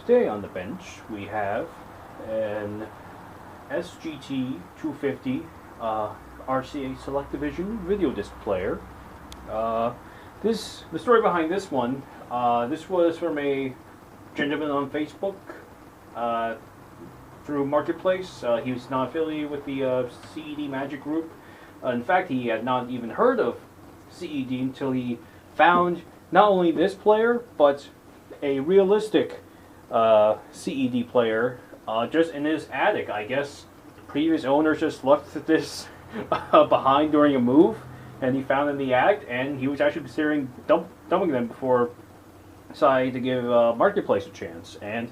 Today on the bench we have an SGT-250 RCA Select Division video disc player. The story behind this one, this was from a gentleman on Facebook through Marketplace. He was not affiliated with the CED Magic Group. In fact, he had not even heard of CED until he found not only this player, but a realistic CED player just in his attic. I guess previous owners just left this behind during a move, and he found in the attic, and he was actually considering dumping them before deciding to give Marketplace a chance. And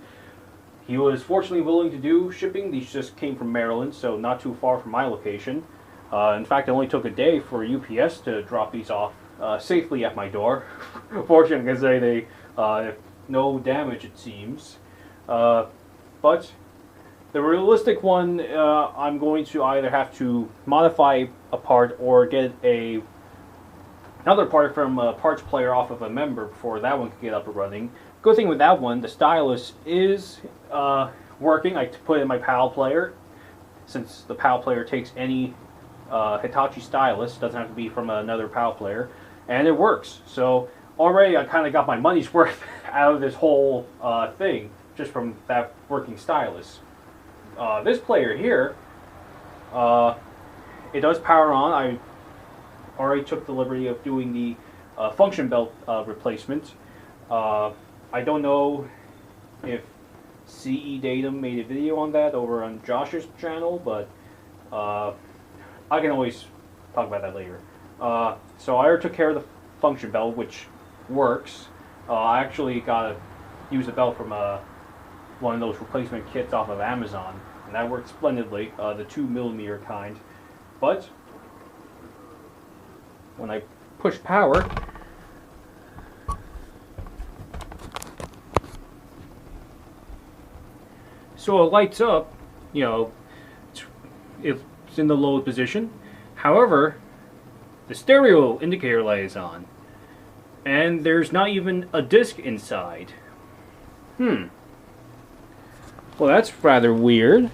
he was fortunately willing to do shipping. These just came from Maryland, so not too far from my location. In fact, it only took a day for UPS to drop these off safely at my door. Fortunately, because they no damage, it seems. But the realistic one, I'm going to either have to modify a part or get another part from a parts player off of a member before that one can get up and running. Good thing with that one, the stylus is working. I put it in my PAL player, since the PAL player takes any Hitachi stylus, doesn't have to be from another PAL player, and it works. So already I kind of got my money's worth out of this whole thing just from that working stylus. This player here, it does power on. I already took the liberty of doing the function belt replacement. I don't know if CE Datum made a video on that over on Josh's channel, but I can always talk about that later. So I already took care of the function belt, which works. I actually got to use the belt from one of those replacement kits off of Amazon, and that worked splendidly, the 2mm kind. But when I push power, so it lights up, you know, if it's in the low position. However, the stereo indicator light is on, and there's not even a disc inside. Well, that's rather weird.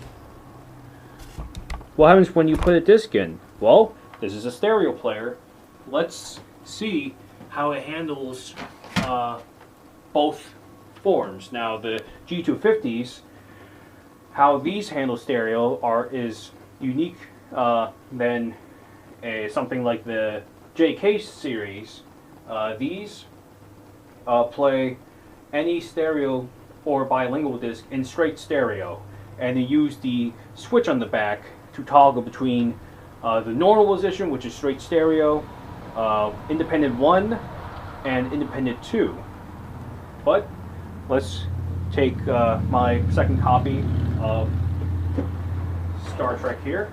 What happens when you put a disc in? Well, this is a stereo player. Let's see how it handles both forms. Now, the G250s, how these handle stereo is unique than something like the JK series. These play any stereo or bilingual disc in straight stereo, and they use the switch on the back to toggle between the normal position, which is straight stereo, independent 1 and independent 2. But let's take my second copy of Star Trek here,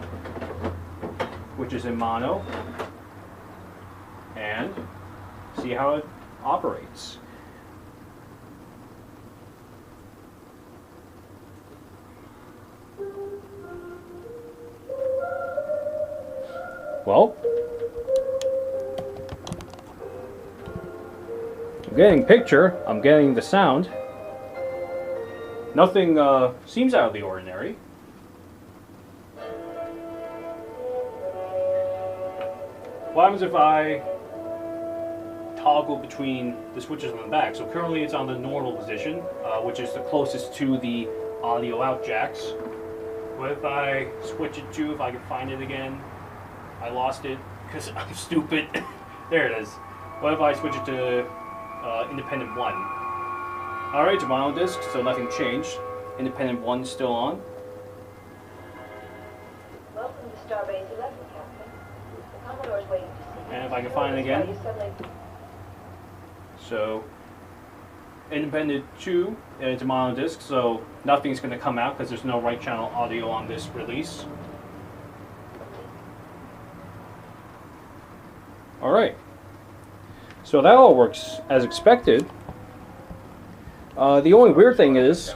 which is in mono, and see how it operates. Well, I'm getting picture, I'm getting the sound. Nothing seems out of the ordinary. What happens if I toggle between the switches on the back? So currently it's on the normal position, which is the closest to the audio out jacks. What if I switch it to, if I can find it again? I lost it because I'm stupid. There it is. What if I switch it to independent 1? Alright, it's a mono disc, so nothing changed. Independent 1 still on. Welcome to Starbase 11, Captain. The Commodore's waiting to see you. And if I can find it again. So, independent 2, it's a mono disc, so nothing's going to come out because there's no right channel audio on this release. Alright, so that all works as expected. The only weird thing is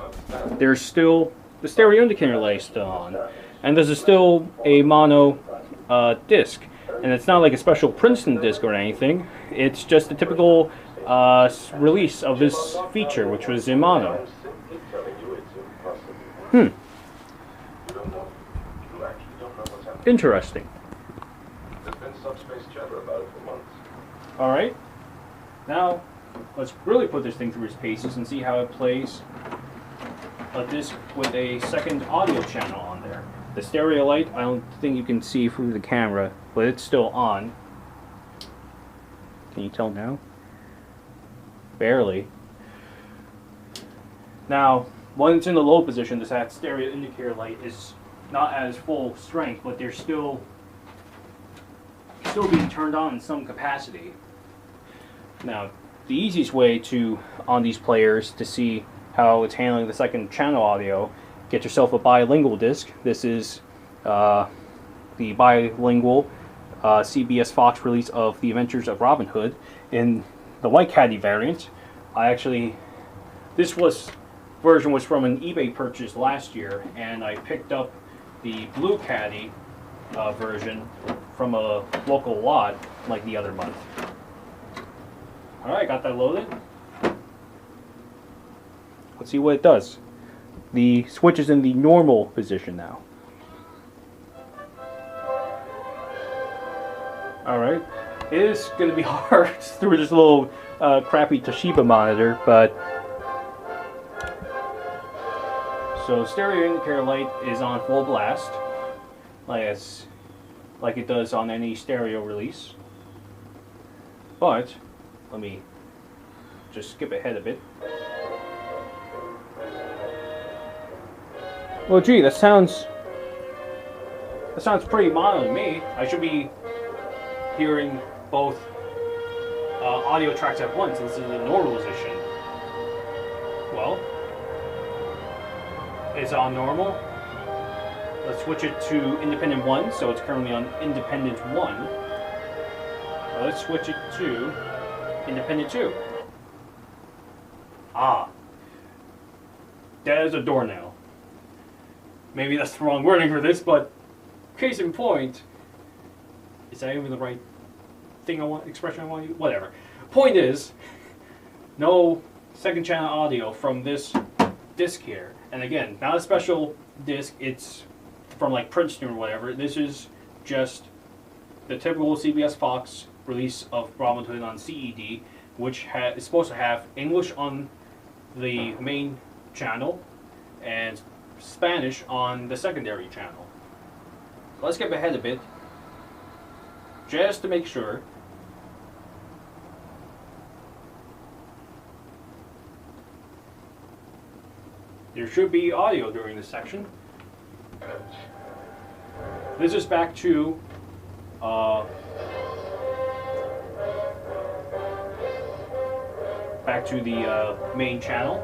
there's still the stereo indicator light still on, and this is still a mono disc, and it's not like a special Princeton disc or anything. It's just a typical release of this feature, which was in mono. Hmm. You don't know. You actually don't know what's happening. Interesting. There's been subspace chatter about it for months. All right. Now, let's really put this thing through its paces and see how it plays a disc with a second audio channel on there. The stereo light, I don't think you can see through the camera, but it's still on. Can you tell now? Barely. Now, when it's in the low position, that stereo indicator light is not at its full strength, but they're still being turned on in some capacity. Now, the easiest way on these players to see how it's handling the second channel audio, get yourself a bilingual disc. This is the bilingual CBS Fox release of The Adventures of Robin Hood in the White Caddy variant. This version was from an eBay purchase last year, and I picked up the Blue Caddy version from a local lot like the other month. Alright, got that loaded. Let's see what it does. The switch is in the normal position now. Alright, it is going to be hard through this little crappy Toshiba monitor, but... So stereo indicator light is on full blast, like it does on any stereo release. But, let me just skip ahead a bit. Well, gee, that sounds pretty mono to me. I should be hearing both audio tracks at once. This is the normalization. Well, it's on normal. Let's switch it to independent 1, so it's currently on independent 1. Let's switch it to independent 2. Ah, that is a doornail. Maybe that's the wrong wording for this, but case in point, is that even the right thing expression I want to use? Whatever. Point is, no second channel audio from this disc here. And again, not a special disc, it's from like Princeton or whatever. This is just the typical CBS Fox release of Robin Hood on CED, which is supposed to have English on the main channel and Spanish on the secondary channel. So let's skip ahead a bit, just to make sure. There should be audio during this section. This is back to the main channel.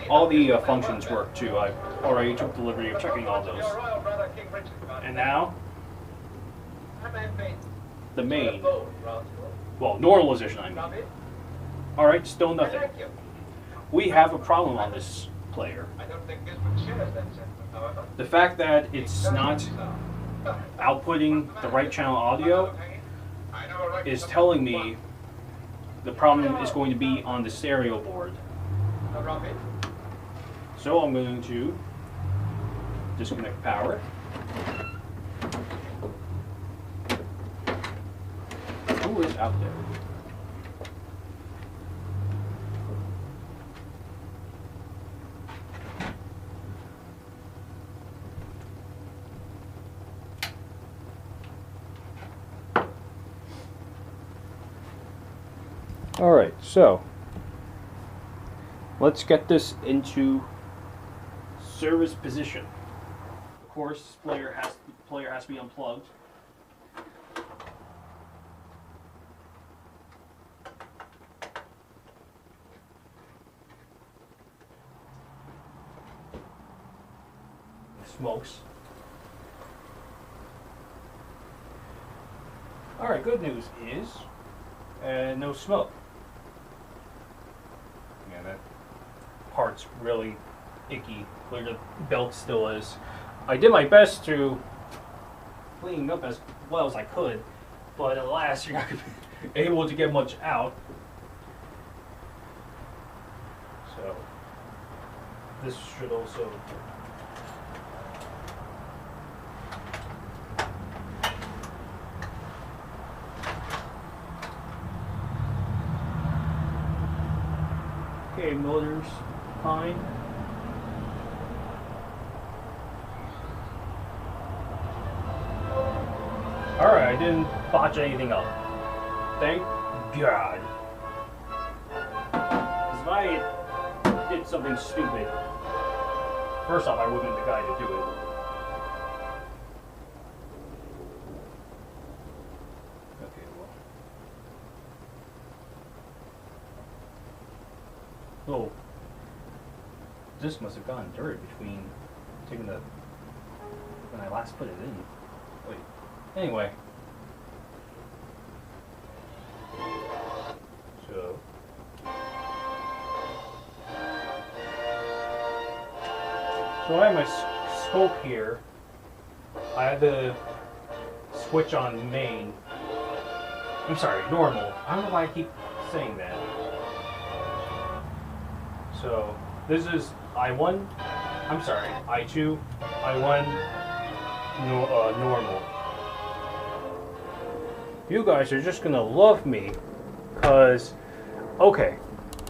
All the functions work too. I already took the liberty of checking all those. And now, the main. Well, normalization, I mean. Alright, still nothing. We have a problem on this player. The fact that it's not outputting the right channel audio is telling me the problem is going to be on the stereo board. So I'm going to disconnect power. Who is out there? Alright, so let's get this into service position. Of course, this player has to be unplugged. Smokes. Alright, good news is no smoke. Yeah, that part's really icky, where the belt still is. I did my best to clean up as well as I could, but alas, you're not going to be able to get much out. this should also. Okay, motor's fine. Alright, I didn't botch anything up. Thank God. Because if I did something stupid, first off, I wouldn't be the guy to do it. Okay, well. Oh. This must have gotten dirty between taking the. When I last put it in. Wait. Anyway. So I have my scope here. I had the switch on main. I'm sorry, normal. I don't know why I keep saying that. So this is I1. I'm sorry, I2, I1, normal. You guys are just gonna love me, cause okay.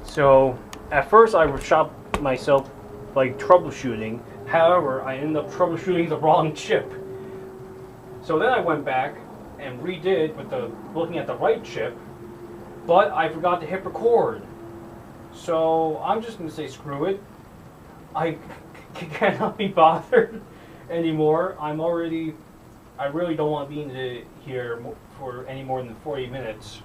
So at first I would shop myself like troubleshooting. However, I ended up troubleshooting the wrong chip. So then I went back and redid with the looking at the right chip, but I forgot to hit record. So I'm just gonna say screw it. I cannot be bothered anymore. I really don't want to be in here for any more than 40 minutes.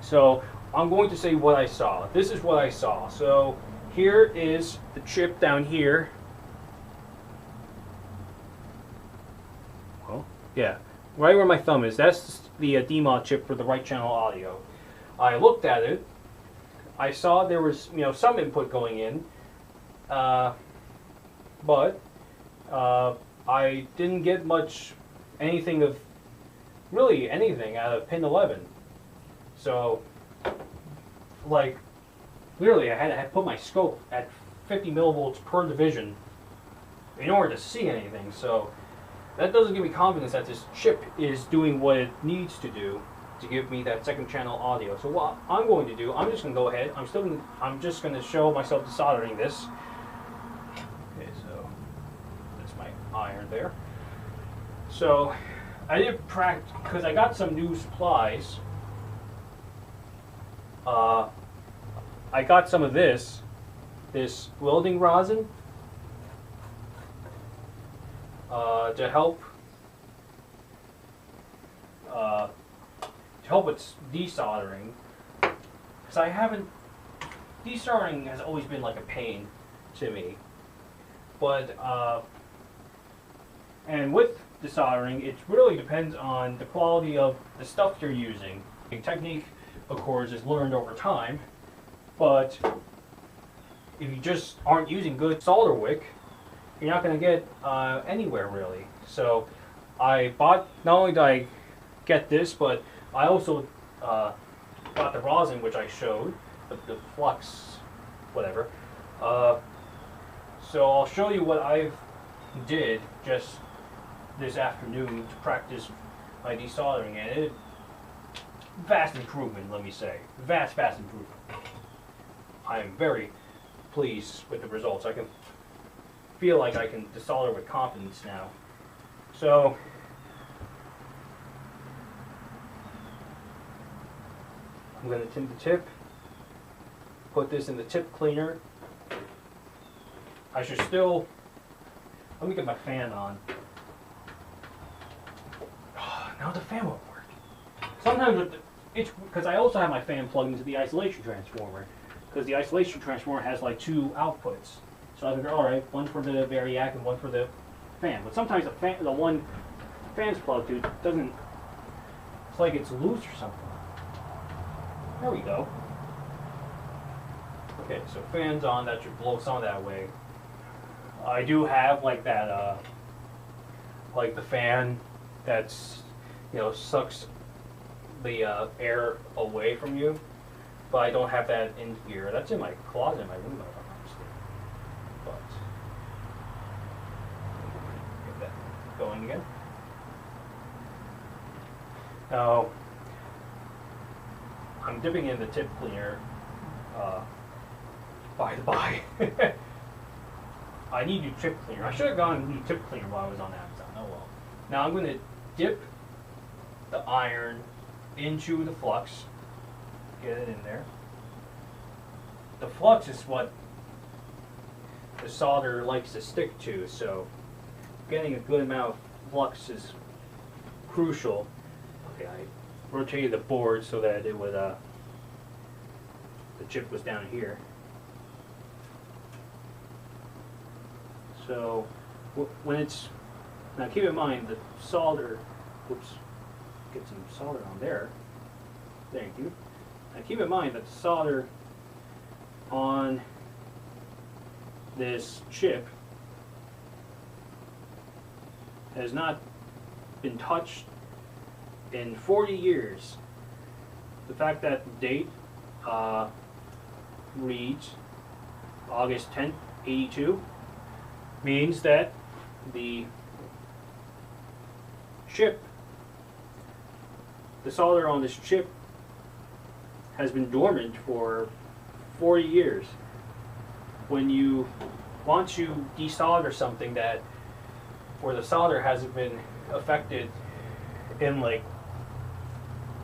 So I'm going to say what I saw. This is what I saw. So here is the chip down here. Well, yeah, right where my thumb is. That's the DMOD chip for the right channel audio. I looked at it. I saw there was, some input going in, but I didn't get really anything out of pin 11. So, like, literally, I had to put my scope at 50 millivolts per division in order to see anything. So that doesn't give me confidence that this chip is doing what it needs to do to give me that second channel audio. So what I'm going to do, I'm just going to go ahead. I'm just going to show myself desoldering this. Okay, so that's my iron there. So I did practice because I got some new supplies. I got some of this welding rosin to help with desoldering, because desoldering has always been like a pain to me, but and with desoldering it really depends on the quality of the stuff you're using. The technique, of course, is learned over time, but if you just aren't using good solder wick, you're not going to get anywhere really. So I bought, not only did I get this, but I also got the rosin, which I showed, the flux, whatever. So I'll show you what I did just this afternoon to practice my desoldering, and it vast improvement, let me say. Vast improvement. I am very pleased with the results. I can feel like I can desolder with confidence now. So I'm going to tint the tip, put this in the tip cleaner. I should still, let me get my fan on. Now the fan won't work. Sometimes with it's because I also have my fan plugged into the isolation transformer, because the isolation transformer has like two outputs. So I figure, all right, one for the variac and one for the fan. But sometimes the one fan's plugged to doesn't. It's like it's loose or something. There we go. Okay, so fan's on. That should blow some of that away. I do have like that, like the fan that's, sucks the air away from you, but I don't have that in here. That's in my closet in my room, if I'm not mistaken. but get that going again. Now, I'm dipping in the tip cleaner, by the by. I need new tip cleaner. I should have gone new tip cleaner while I was on Amazon. Oh well. Now I'm going to dip the iron into the flux, get it in there. The flux is what the solder likes to stick to, so getting a good amount of flux is crucial. Okay, I rotated the board so that it would, the chip was down here. So when it's, now keep in mind the solder, whoops, get some solder on there. Thank you. Now keep in mind that the solder on this chip has not been touched in 40 years. The fact that the date reads August 10th, 82 means that the chip, the solder on this chip has been dormant for 40 years. When you want to desolder something that, where the solder hasn't been affected in like,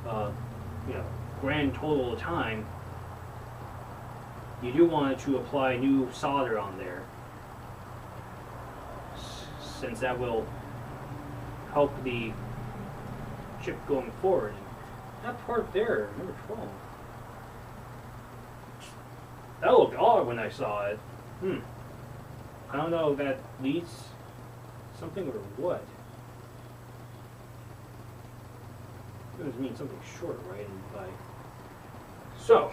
you know, grand total of time, you do want to apply new solder on there, since that will help the chip going forward. And that part there, number 12, that looked odd when I saw it. I don't know if that leads something or what. It doesn't mean something short, right? So,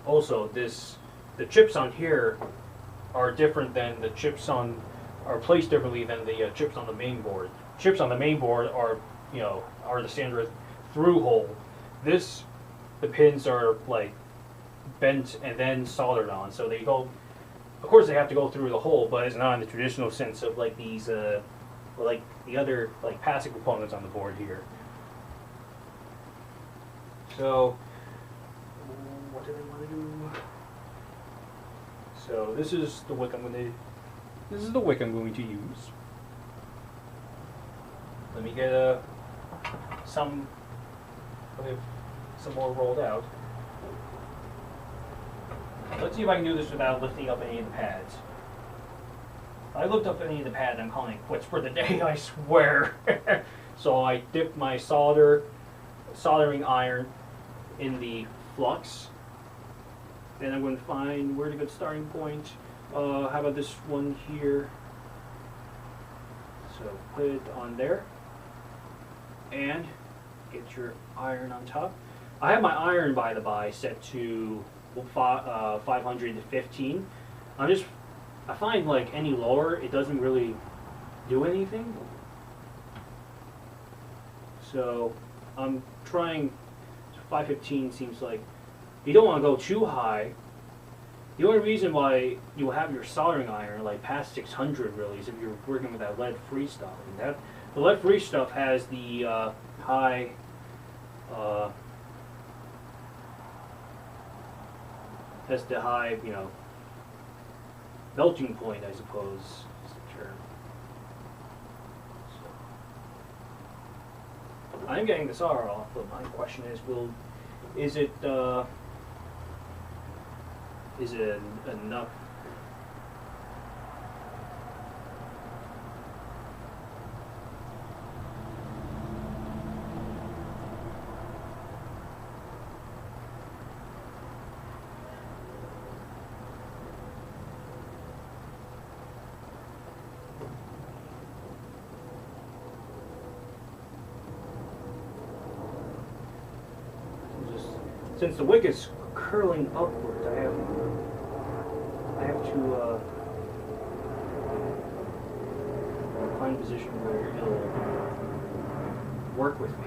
also the chips on here are different than the chips on, are placed differently than the chips on the main board. Chips on the main board are, you know, are the standard through hole. This, the pins are like bent and then soldered on, so they go, of course they have to go through the hole, but it's not in the traditional sense of like these, like the other like passive components on the board here. So, what did I want to do? So this is the wick I'm going to, this is the wick I'm going to use. Let me get some more rolled out. Let's see if I can do this without lifting up any of the pads. If I lift up any of the pads, I'm calling it quits for the day, I swear. So I dipped my soldering iron in the flux. Then I'm going to find where's a good starting point. How about this one here? So put it on there. And get your iron on top. I have my iron, by the by, set to 515. I find like any lower, it doesn't really do anything. So I'm trying, 515 seems like, you don't want to go too high. The only reason why you have your soldering iron like past 600 really is if you're working with that lead-free stuff. And that, the lead-free stuff has the high, you know, melting point, I suppose, is the term. So, I'm getting the solder off, but my question is, is it enough? Since the wick is curling upward, I have to find a position where it'll work with me.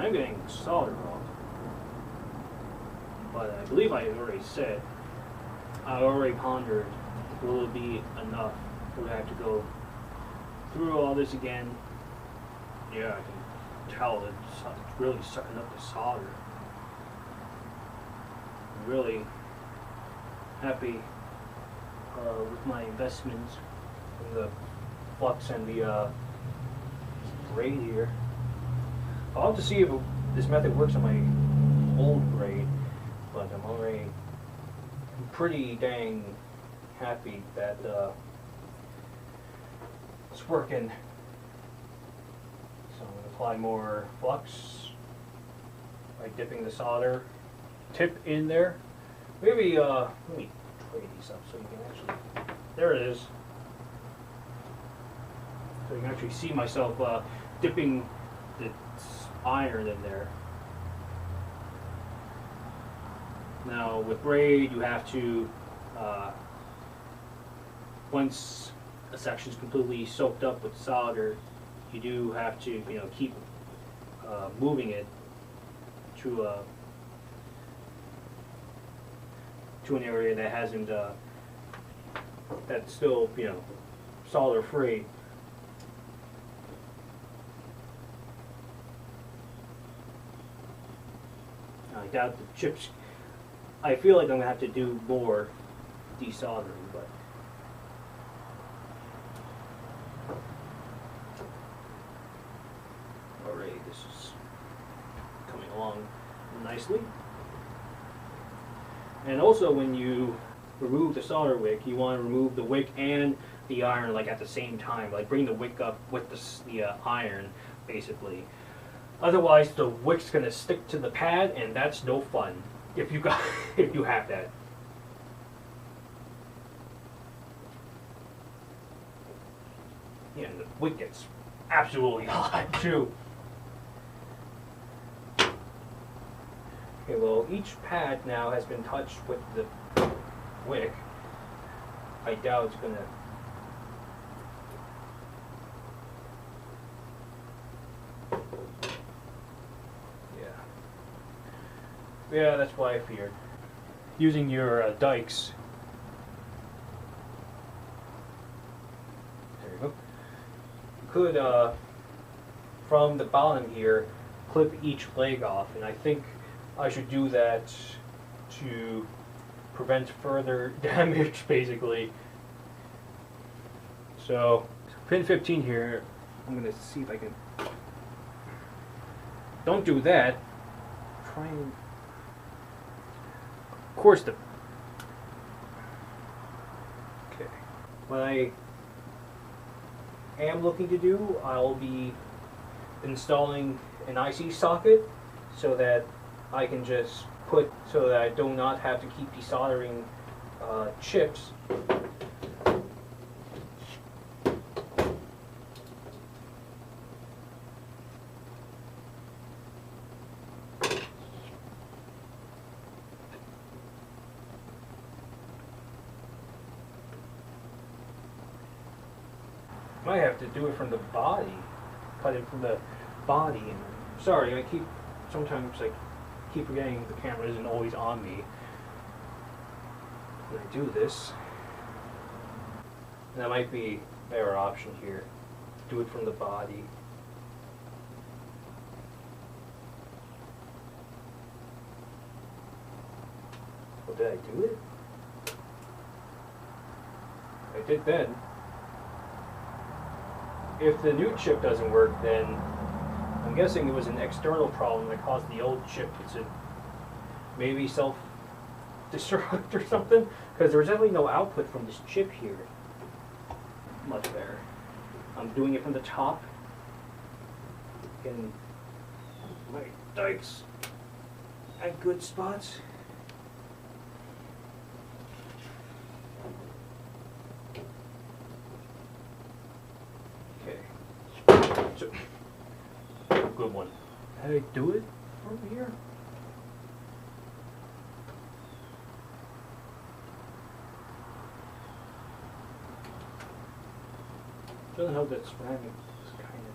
I'm getting solder wrong. But I believe I already said, I already pondered, will it be enough? Do I have to go through all this again? Yeah, I can tell that it's really starting up the solder. I'm really happy with my investments in the flux and the braid here. I'll have to see if this method works on my old braid, but I'm already pretty dang happy that it's working. So I'm going to apply more flux by dipping the solder tip in there. Maybe let me tray these up so you can actually, there it is. So you can actually see myself dipping the iron in there. Now with braid, you have to, once a section is completely soaked up with solder, you do have to, keep moving it to an area that hasn't, that's still, solder free. I doubt the chips. I feel like I'm gonna have to do more desoldering, but already this is coming along nicely. And also, when you remove the solder wick, you want to remove the wick and the iron like at the same time, like bring the wick up with the iron, basically. Otherwise, the wick's gonna stick to the pad, and that's no fun if you got if you have that. Yeah, and the wick gets absolutely hot too. Okay, well, each pad now has been touched with the wick. I doubt it's gonna. Yeah, that's what I feared. Using your dikes. There you go. You could, from the bottom here, clip each leg off, and I think I should do that to prevent further damage, basically. So, pin 15 here, I'm going to see if I can. Don't do that. Try and. Of course, okay. What I am looking to do, I'll be installing an IC socket so that I can just put, so that I do not have to keep desoldering chips. Might have to do it from the body, cut it from the body. And sorry, sometimes I keep forgetting the camera isn't always on me when I do this. That might be a better option here. Do it from the body. Well, did I do it? I did then. If the new chip doesn't work, then I'm guessing it was an external problem that caused the old chip to maybe self-destruct or something, because there's definitely no output from this chip here. Much better. I'm doing it from the top. Getting my dikes at good spots. So, good one. How do I do it from here? Doesn't help that ceramic is kind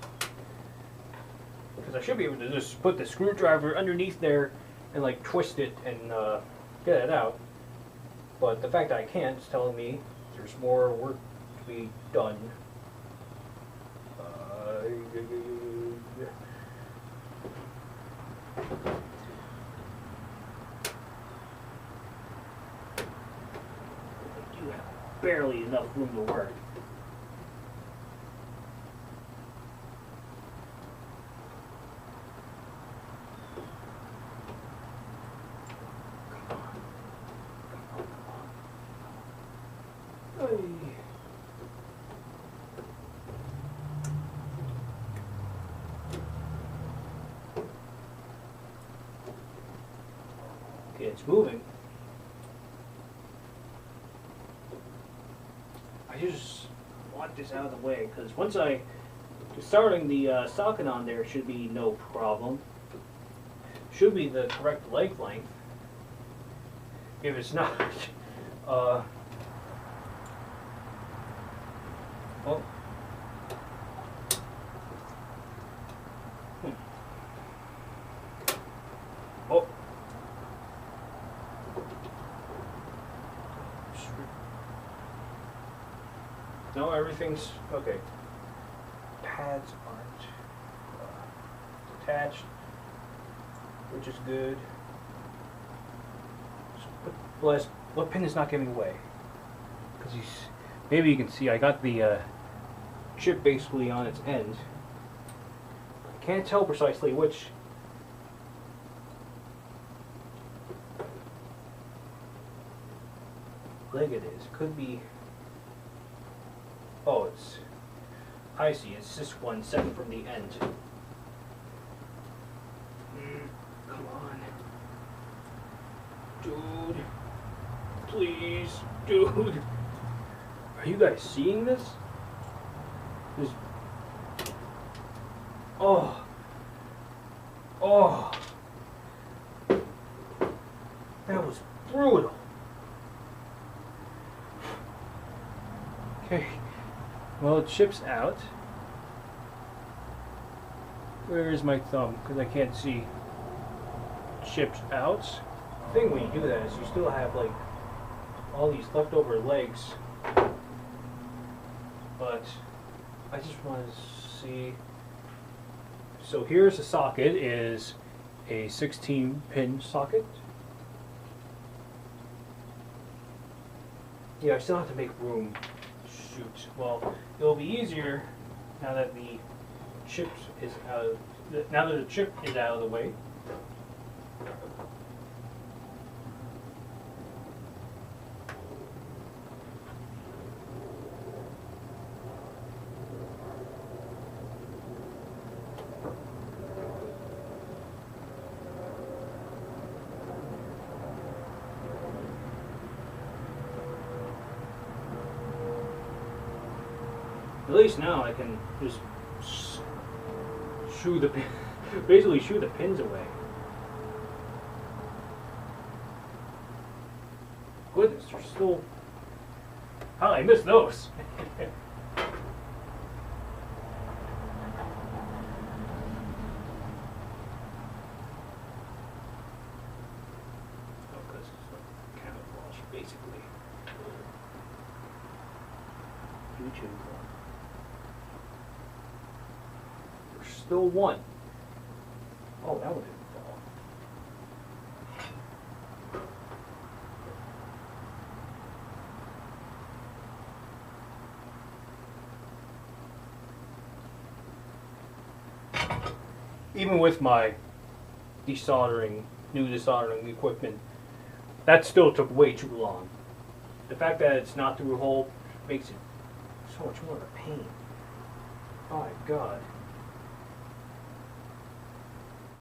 of because I should be able to just put the screwdriver underneath there and like twist it and get it out. But the fact that I can't is telling me there's more work to be done. I do have barely enough room to work. Okay, it's moving. I just want this out of the way because once I starting the socket on there should be no problem. Should be the correct leg length. If it's not, oh. Oh. No, everything's okay. Pads aren't attached, which is good. So what pin is not giving away? Because maybe you can see I got the chip basically on its end. I can't tell precisely which. Leg it is. Could be. Oh, I see, it's this one second from the end. Come on. Dude. Please, dude. Are you guys seeing this? Oh. Oh. That was brutal. Okay. Well, it ships out. Where is my thumb? Because I can't see. Ships out. The thing when you do that is you still have like all these leftover legs. But I just want to see. So here's the socket. It is a 16-pin socket. Yeah, I still have to make room. Shoot. Well, it'll be easier now that the chip is out of the way. At least now I can just shoo the basically shoo the pins away. Goodness, they're still. How did I miss those? Because it's like camouflage, basically. YouTube. Still one. Oh, that one didn't fall. Even with my new desoldering equipment, that still took way too long. The fact that it's not through a hole makes it so much more of a pain. Oh my God.